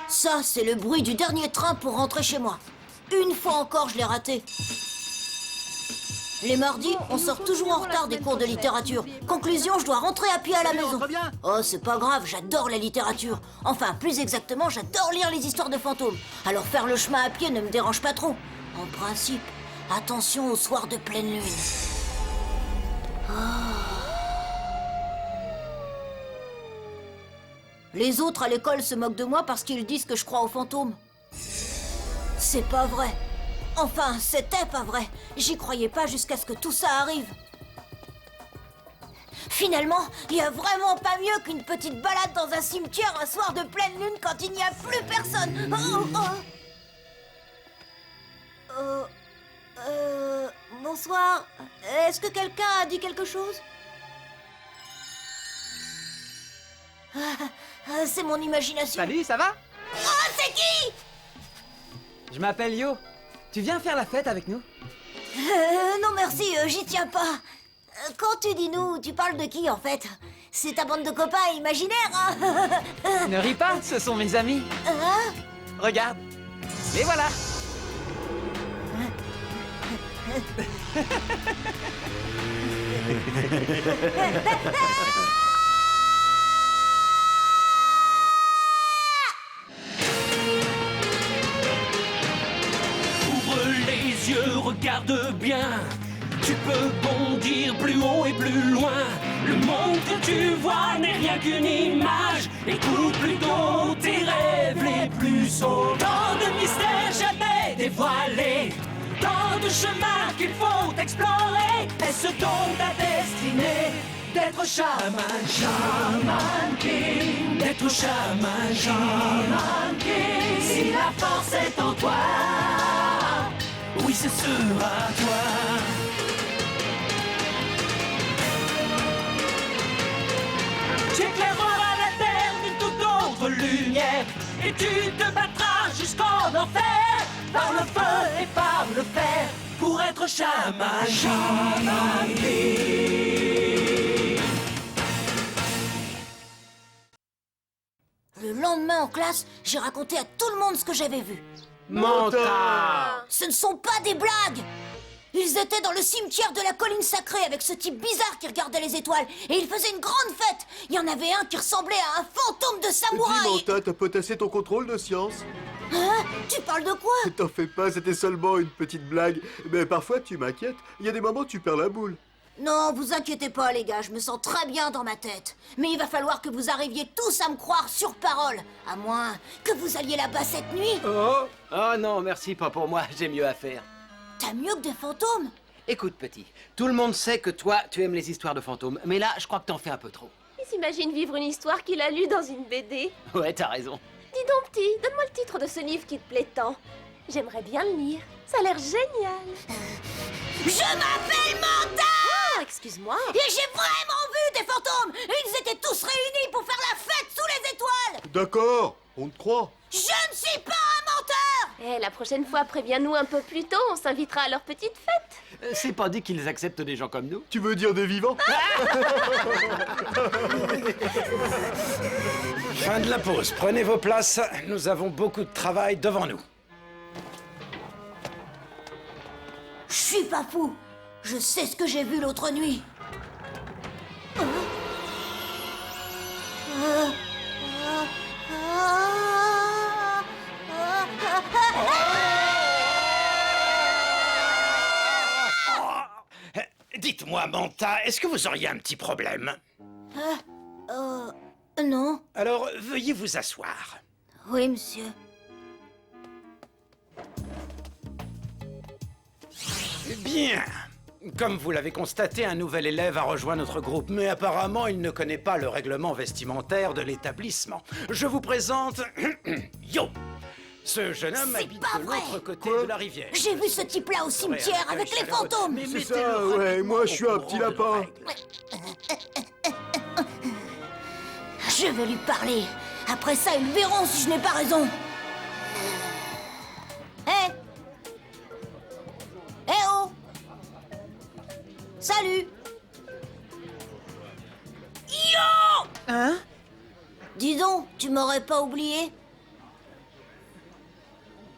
Ça, c'est le bruit du dernier train pour rentrer chez moi. Une fois encore, je l'ai raté. Les mardis, on sort toujours en retard des cours de littérature. Conclusion, je dois rentrer à pied à la maison. Oh, c'est pas grave, j'adore la littérature. Enfin, plus exactement, j'adore lire les histoires de fantômes. Alors faire le chemin à pied ne me dérange pas trop. En principe, attention au soir de pleine lune. Les autres à l'école se moquent de moi parce qu'ils disent que je crois aux fantômes. C'est pas vrai. Enfin, c'était pas vrai. J'y croyais pas jusqu'à ce que tout ça arrive. Finalement, il y a vraiment pas mieux qu'une petite balade dans un cimetière un soir de pleine lune quand il n'y a plus personne. Bonsoir. Est-ce que quelqu'un a dit quelque chose? C'est mon imagination. Salut, ça va? Oh, c'est qui? Je m'appelle Yo. Tu viens faire la fête avec nous? Non merci, j'y tiens pas. Quand tu dis nous, tu parles de qui en fait? C'est ta bande de copains imaginaires, hein? Ne ris pas, ce sont mes amis. Hein? Regarde. Les voilà. Ouvre les yeux, regarde bien. Tu peux bondir plus haut et plus loin. Le monde que tu vois n'est rien qu'une image. Écoute plutôt tes rêves les plus sots. Tant de mystères jamais dévoilés. Tant de chemins qu'il faut explorer. Est-ce donc ta destinée d'être chaman, chaman king, d'être chaman, chaman king? Si la force est en toi, oui, ce sera toi. Tu éclaireras la terre d'une toute autre lumière, et tu te battras jusqu'en enfer, par le feu et par le fer, pour être chaman, chaman king. Le lendemain en classe, j'ai raconté à tout le monde ce que j'avais vu. Menteur! Ce ne sont pas des blagues! Ils étaient dans le cimetière de la colline sacrée avec ce type bizarre qui regardait les étoiles et ils faisaient une grande fête. Il y en avait un qui ressemblait à un fantôme de Dis, samouraï. Manta, t'as potassé ton contrôle de science? Hein? Tu parles de quoi? T'en fais pas, c'était seulement une petite blague. Mais parfois, tu m'inquiètes. Il y a des moments où tu perds la boule. Non, vous inquiétez pas les gars, je me sens très bien dans ma tête. Mais il va falloir que vous arriviez tous à me croire sur parole. À moins que vous alliez là-bas cette nuit. Oh non, merci, pas pour moi, j'ai mieux à faire. T'as mieux que des fantômes? Écoute, petit, tout le monde sait que toi, tu aimes les histoires de fantômes, mais là, je crois que t'en fais un peu trop. Il s'imagine vivre une histoire qu'il a lue dans une BD. Ouais, t'as raison. Dis donc, petit, donne-moi le titre de ce livre qui te plaît tant. J'aimerais bien le lire. Ça a l'air génial. Je m'appelle Manta! Oh, excuse-moi. Et j'ai vraiment vu des fantômes! Ils étaient tous réunis pour faire la fête sous les étoiles! D'accord, on te croit. Je ne suis pas un menteur! Eh, la prochaine fois, préviens-nous un peu plus tôt, on s'invitera à leur petite fête. C'est pas dit qu'ils acceptent des gens comme nous. Tu veux dire des vivants? Fin de la pause, prenez vos places, nous avons beaucoup de travail devant nous. Je suis pas fou! Je sais ce que j'ai vu l'autre nuit! Dites-moi, Manta, est-ce que vous auriez un petit problème? Non. Alors, veuillez vous asseoir. Oui, monsieur. Bien. Comme vous l'avez constaté, un nouvel élève a rejoint notre groupe, mais apparemment, il ne connaît pas le règlement vestimentaire de l'établissement. Je vous présente... Yo! Ce jeune homme C'est habite pas de vrai. l'autre côté de la rivière. J'ai vu ce type-là au cimetière avec les fantômes! Mais C'est mettez-le ça, ouais, rapidement moi, je suis au un petit courant de nos lapin. règles. Je vais lui parler. Après ça, ils verront si je n'ai pas raison. Hé! Eh oh! Salut! Yo! Hein? Dis donc, tu m'aurais pas oublié?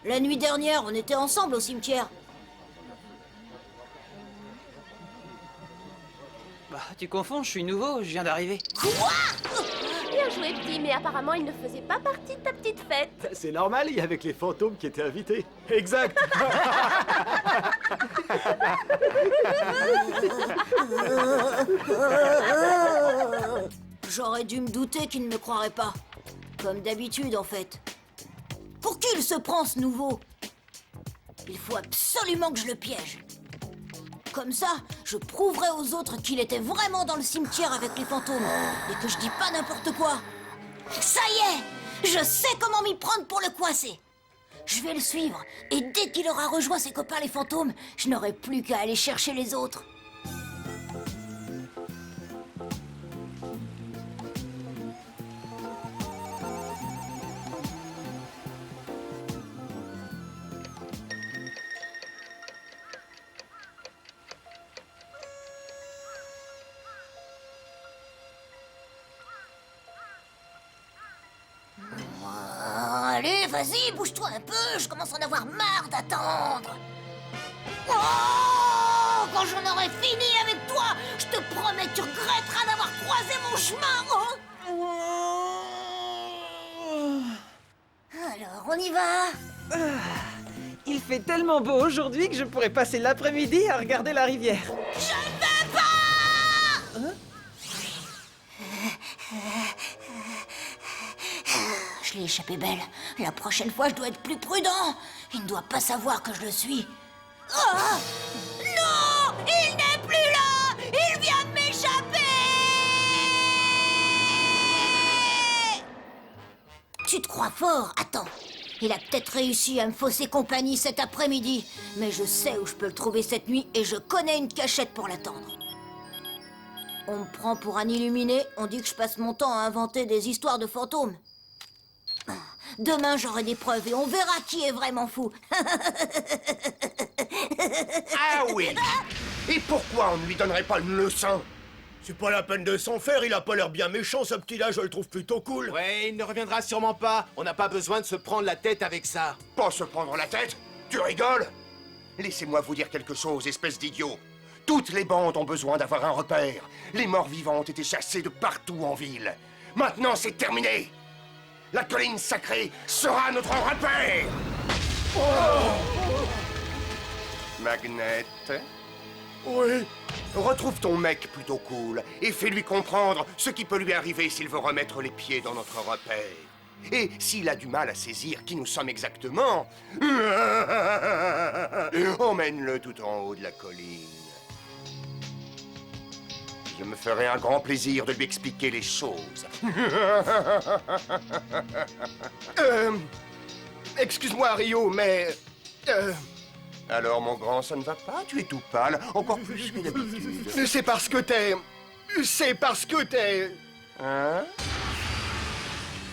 La nuit dernière, on était ensemble au cimetière. Bah, tu confonds, je suis nouveau, je viens d'arriver. Bien joué, petit, mais apparemment, il ne faisait pas partie de ta petite fête. C'est normal, il y avait que les fantômes qui étaient invités. Exact. J'aurais dû me douter qu'il ne me croirait pas. Comme d'habitude, en fait. Pour qui il se prend, ce nouveau? Il faut absolument que je le piège. Comme ça, je prouverai aux autres qu'il était vraiment dans le cimetière avec les fantômes et que je dis pas n'importe quoi. Ça y est, je sais comment m'y prendre pour le coincer. Je vais le suivre et dès qu'il aura rejoint ses copains les fantômes, je n'aurai plus qu'à aller chercher les autres. Allez, vas-y, bouge-toi un peu, je commence à en avoir marre d'attendre. Oh, quand j'en aurai fini avec toi, je te promets que tu regretteras d'avoir croisé mon chemin. Alors, on y va. Il fait tellement beau aujourd'hui que je pourrais passer l'après-midi à regarder la rivière. Je ne peux pas. Je l'ai échappé belle. La prochaine fois, je dois être plus prudent. Il ne doit pas savoir que je le suis. Oh non! Il n'est plus là! Il vient de m'échapper! Tu te crois fort? Attends. Il a peut-être réussi à me fausser compagnie cet après-midi. Mais je sais où je peux le trouver cette nuit et je connais une cachette pour l'attendre. On me prend pour un illuminé. On dit que je passe mon temps à inventer des histoires de fantômes. Demain, j'aurai des preuves et on verra qui est vraiment fou. Ah oui. Et pourquoi on ne lui donnerait pas une leçon? C'est pas la peine de s'en faire, il a pas l'air bien méchant, ce petit-là, je le trouve plutôt cool. Ouais, il ne reviendra sûrement pas. On n'a pas besoin de se prendre la tête avec ça. Pas se prendre la tête? Tu rigoles? Laissez-moi vous dire quelque chose, espèce d'idiot. Toutes les bandes ont besoin d'avoir un repère. Les morts vivants ont été chassés de partout en ville. Maintenant, c'est terminé. La colline sacrée sera notre repère. Magnette? Oui. Retrouve ton mec plutôt cool et fais-lui comprendre ce qui peut lui arriver s'il veut remettre les pieds dans notre repère. Et s'il a du mal à saisir qui nous sommes exactement, emmène-le tout en haut de la colline. Je me ferai un grand plaisir de lui expliquer les choses. Excuse-moi, Rio, mais... Alors, mon grand, ça ne va pas? Tu es tout pâle, encore plus que d'habitude. C'est parce que t'es... C'est parce que t'es... Hein?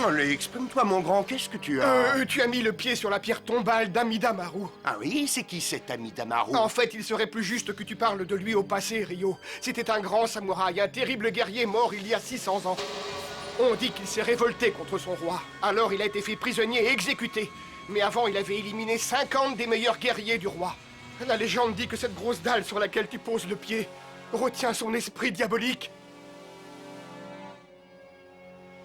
Allez, exprime-toi, mon grand, qu'est-ce que tu as? Tu as mis le pied sur la pierre tombale d'Amidamaru. Ah oui, c'est qui cet Amidamaru? En fait, il serait plus juste que tu parles de lui au passé, Rio. C'était un grand samouraï, un terrible guerrier mort il y a 600 ans. On dit qu'il s'est révolté contre son roi. Alors il a été fait prisonnier et exécuté. Mais avant, il avait éliminé 50 des meilleurs guerriers du roi. La légende dit que cette grosse dalle sur laquelle tu poses le pied retient son esprit diabolique.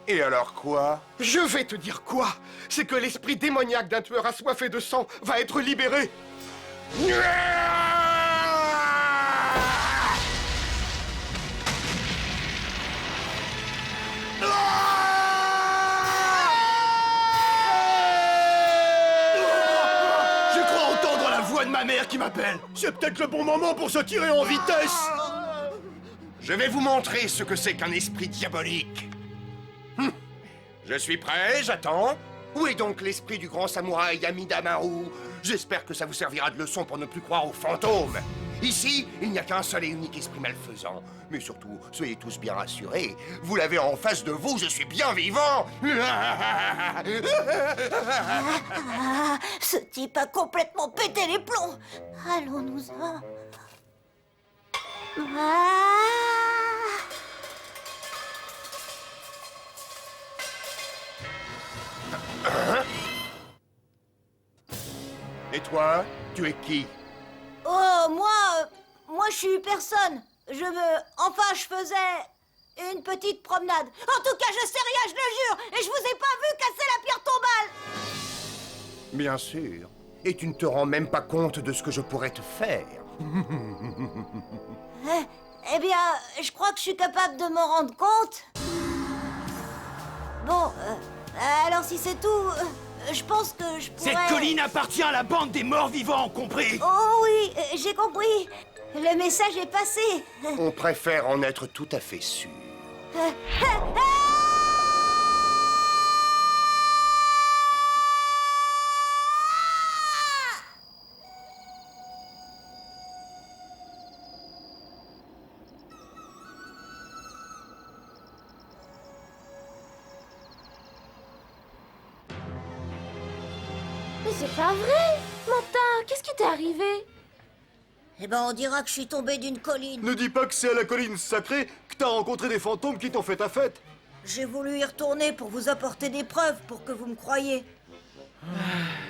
Et alors quoi? Je vais te dire quoi? C'est que l'esprit démoniaque d'un tueur assoiffé de sang va être libéré. Je crois entendre la voix de ma mère qui m'appelle. C'est peut-être le bon moment pour se tirer en vitesse. Je vais vous montrer ce que c'est qu'un esprit diabolique. Je suis prêt, j'attends. Où est donc l'esprit du grand samouraï Amidamaru? J'espère que ça vous servira de leçon pour ne plus croire aux fantômes. Ici, il n'y a qu'un seul et unique esprit malfaisant. Mais surtout, soyez tous bien rassurés. Vous l'avez en face de vous, je suis bien vivant. Ce type a complètement pété les plombs. Allons-nous-en. Et toi, tu es qui? Oh, moi je suis personne. Enfin, je faisais une petite promenade. En tout cas, je sais rien, je le jure. Et je vous ai pas vu casser la pierre tombale. Bien sûr. Et tu ne te rends même pas compte de ce que je pourrais te faire. Eh bien, je crois que je suis capable de m'en rendre compte. Bon, alors si c'est tout, je pense que je pourrais... Cette colline appartient à la bande des morts vivants, compris? Oh oui, j'ai compris. Le message est passé. On préfère en être tout à fait sûr. Mais c'est pas vrai! Manta, qu'est-ce qui t'est arrivé? Eh ben, on dira que je suis tombé d'une colline. Ne dis pas que c'est à la colline sacrée que t'as rencontré des fantômes qui t'ont fait ta fête. J'ai voulu y retourner pour vous apporter des preuves pour que vous me croyiez.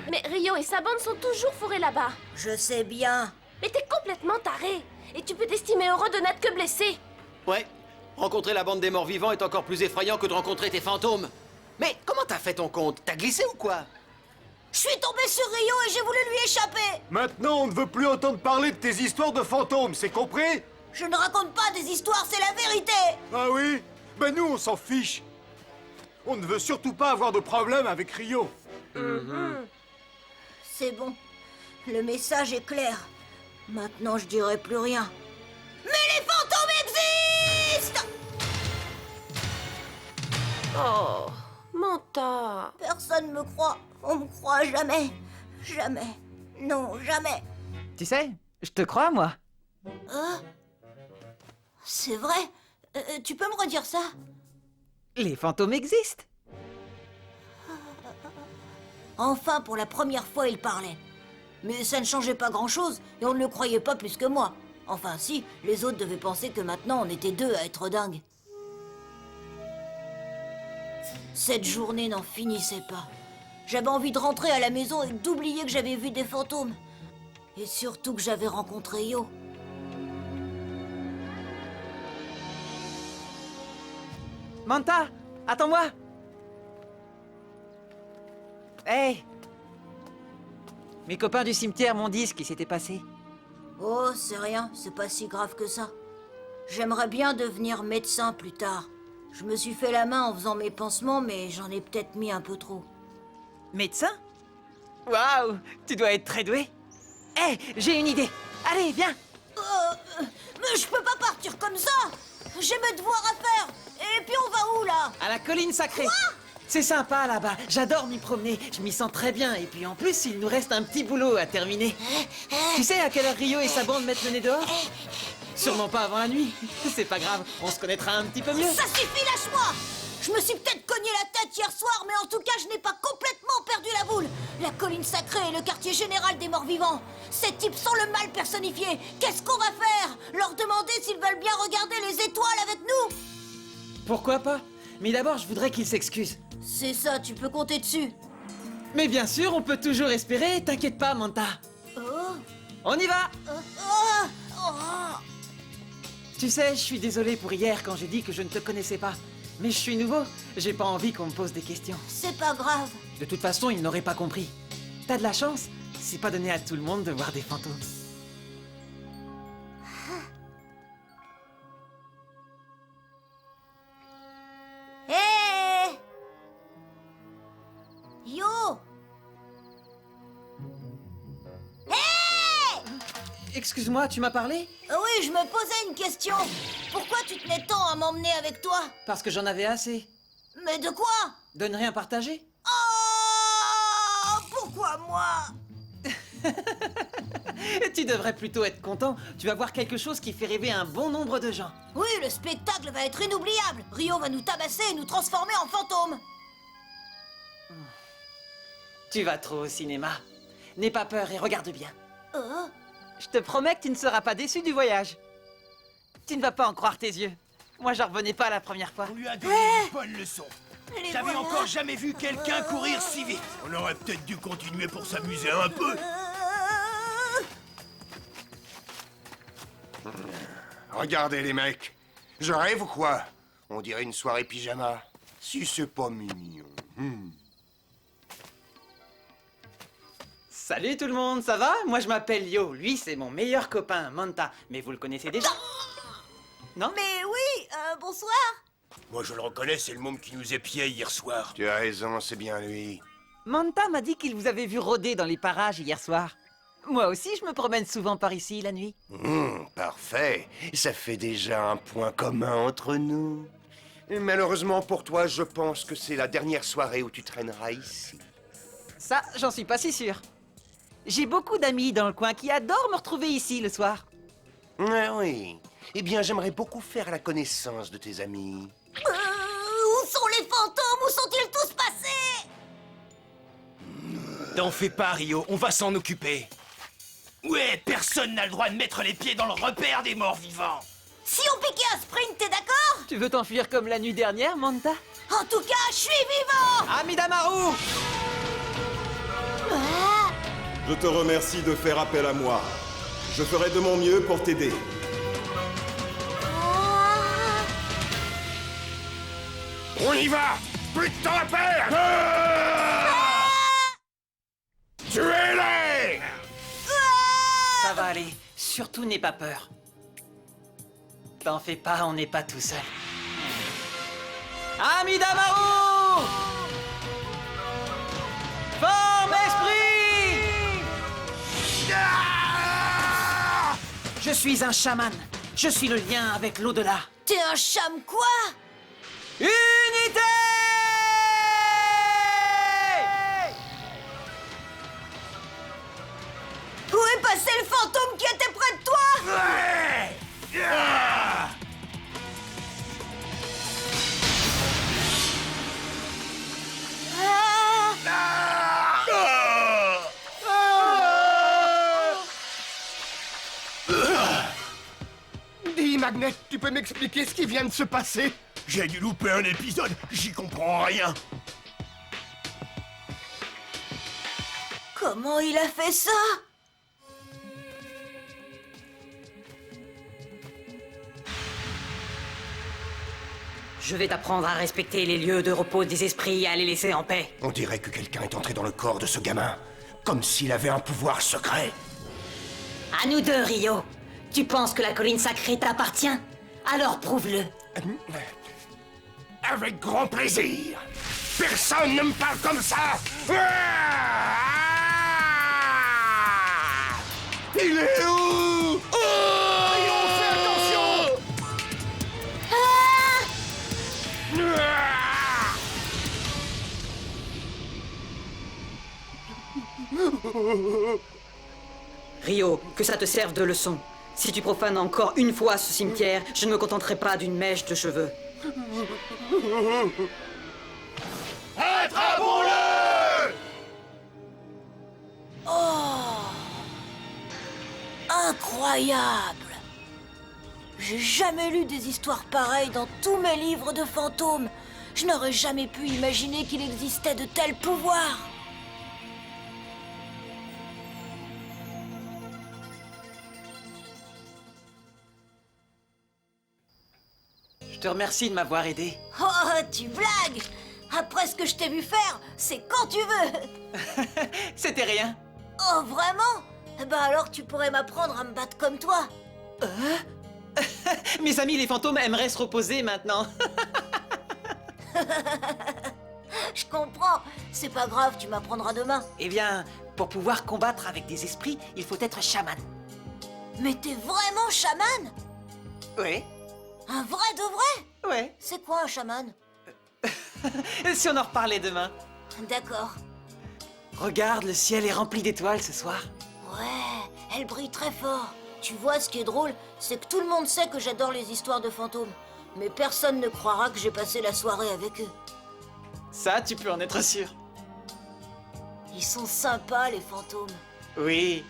Mais Rio et sa bande sont toujours fourrés là-bas. Je sais bien. Mais t'es complètement taré. Et tu peux t'estimer heureux de n'être que blessé. Ouais, rencontrer la bande des morts vivants est encore plus effrayant que de rencontrer tes fantômes. Mais comment t'as fait ton compte? T'as glissé ou quoi? Je suis tombé sur Rio et j'ai voulu lui échapper. Maintenant, on ne veut plus entendre parler de tes histoires de fantômes, c'est compris? Je ne raconte pas des histoires, c'est la vérité. Ah oui? Ben nous, on s'en fiche. On ne veut surtout pas avoir de problème avec Rio. C'est bon. Le message est clair. Maintenant, je dirai plus rien. Mais les fantômes existent! Oh, Manta. Personne me croit. On me croit jamais. Jamais. Non, jamais. Tu sais, je te crois, moi. C'est vrai? Tu peux me redire ça? Les fantômes existent. Enfin, pour la première fois, il parlait. Mais ça ne changeait pas grand-chose, et on ne le croyait pas plus que moi. Enfin, si, les autres devaient penser que maintenant on était deux à être dingues. Cette journée n'en finissait pas. J'avais envie de rentrer à la maison et d'oublier que j'avais vu des fantômes. Et surtout que j'avais rencontré Yo. Manta, attends-moi. Hey! Mes copains du cimetière m'ont dit ce qui s'était passé. Oh, c'est rien, c'est pas si grave que ça. J'aimerais bien devenir médecin plus tard. Je me suis fait la main en faisant mes pansements, mais j'en ai peut-être mis un peu trop. Médecin? Waouh! Tu dois être très doué. Hey, j'ai une idée. Allez, viens! Mais je peux pas partir comme ça! J'ai mes devoirs à faire! Et puis on va où, là? À la colline sacrée. C'est sympa là-bas, j'adore m'y promener, je m'y sens très bien. Et puis en plus, il nous reste un petit boulot à terminer. Tu sais à quelle heure Rio et sa bande mettent le nez dehors? Sûrement pas avant la nuit. C'est pas grave, on se connaîtra un petit peu mieux. Ça suffit, lâche-moi! Je me suis peut-être cogné la tête hier soir, mais en tout cas, je n'ai pas complètement perdu la boule. La colline sacrée est le quartier général des morts vivants. Ces types sont le mal personnifié. Qu'est-ce qu'on va faire? Leur demander s'ils veulent bien regarder les étoiles avec nous? Pourquoi pas? Mais d'abord, je voudrais qu'ils s'excusent. C'est ça, tu peux compter dessus. Mais bien sûr, on peut toujours espérer, t'inquiète pas, Manta. Oh, On y va! oh. Tu sais, je suis désolé pour hier quand j'ai dit que je ne te connaissais pas. Mais je suis nouveau, j'ai pas envie qu'on me pose des questions. C'est pas grave. De toute façon, ils n'auraient pas compris. T'as de la chance, c'est pas donné à tout le monde de voir des fantômes. Hé! Yo! Excuse-moi, tu m'as parlé? Oui, je me posais une question. Pourquoi tu tenais tant à m'emmener avec toi? Parce que j'en avais assez. Mais de quoi? De ne rien partager? Oh! Pourquoi moi? Tu devrais plutôt être content. Tu vas voir quelque chose qui fait rêver un bon nombre de gens. Oui, le spectacle va être inoubliable. Rio va nous tabasser et nous transformer en fantômes. Tu vas trop au cinéma. N'aie pas peur et regarde bien. Oh? Je te promets que tu ne seras pas déçu du voyage. Tu ne vas pas en croire tes yeux. Moi, j'en revenais pas la première fois. On lui a donné une bonne leçon. Les J'avais voilà. encore jamais vu quelqu'un courir si vite. On aurait peut-être dû continuer pour s'amuser un peu. Regardez les mecs. Je rêve ou quoi? On dirait une soirée pyjama. Si c'est pas mignon. Salut tout le monde, ça va? Moi je m'appelle Yo, lui c'est mon meilleur copain, Manta. Mais vous le connaissez déjà? Non? Mais oui, bonsoir. Moi je le reconnais, c'est le môme qui nous épiait hier soir. Tu as raison, c'est bien lui. Manta m'a dit qu'il vous avait vu rôder dans les parages hier soir. Moi aussi je me promène souvent par ici la nuit. Parfait. Ça fait déjà un point commun entre nous. Et malheureusement pour toi, je pense que c'est la dernière soirée où tu traîneras ici. Ça, j'en suis pas si sûr. J'ai beaucoup d'amis dans le coin qui adorent me retrouver ici le soir. Ah oui. Eh bien, j'aimerais beaucoup faire la connaissance de tes amis. Où sont les fantômes? Où sont-ils tous passés? T'en fais pas, Rio, on va s'en occuper. Ouais, personne n'a le droit de mettre les pieds dans le repère des morts vivants. Si on piquait un sprint, t'es d'accord? Tu veux t'enfuir comme la nuit dernière, Manta? En tout cas, je suis vivant! Amidamaru! Je te remercie de faire appel à moi. Je ferai de mon mieux pour t'aider. On y va! Plus de temps à perdre! Tuez-les! Ça va aller, surtout n'aie pas peur. T'en fais pas, on n'est pas tout seul. Amidamaru! Forme esprit! Je suis un chaman. Je suis le lien avec l'au-delà. T'es un cham quoi? Unité! Où est passé le fantôme qui était près de toi? Dis, Magnet, tu peux m'expliquer ce qui vient de se passer? J'ai dû louper un épisode, j'y comprends rien. Comment il a fait ça? Je vais t'apprendre à respecter les lieux de repos des esprits et à les laisser en paix. On dirait que quelqu'un est entré dans le corps de ce gamin, comme s'il avait un pouvoir secret. À nous deux, Rio. Tu penses que la colline sacrée t'appartient? Alors prouve-le. Avec grand plaisir. Personne ne me parle comme ça. Il est où? Rio, fais attention! Rio, que ça te serve de leçon. Si tu profanes encore une fois ce cimetière, je ne me contenterai pas d'une mèche de cheveux. Attrapons-le! Oh! Incroyable! J'ai jamais lu des histoires pareilles dans tous mes livres de fantômes. Je n'aurais jamais pu imaginer qu'il existait de tels pouvoirs. Je te remercie de m'avoir aidé. Oh, tu blagues! Après ce que je t'ai vu faire, c'est quand tu veux! C'était rien. Oh, vraiment? Ben alors tu pourrais m'apprendre à me battre comme toi. Mes amis les fantômes aimeraient se reposer maintenant. Je comprends. C'est pas grave, tu m'apprendras demain. Eh bien, pour pouvoir combattre avec des esprits, il faut être chaman. Mais t'es vraiment chaman? Oui. Un vrai de vrai? Ouais. C'est quoi un chaman? Si on en reparlait demain. D'accord. Regarde, le ciel est rempli d'étoiles ce soir. Ouais, elle brille très fort. Tu vois, ce qui est drôle, c'est que tout le monde sait que j'adore les histoires de fantômes. Mais personne ne croira que j'ai passé la soirée avec eux. Ça, tu peux en être sûr. Ils sont sympas, les fantômes. Oui,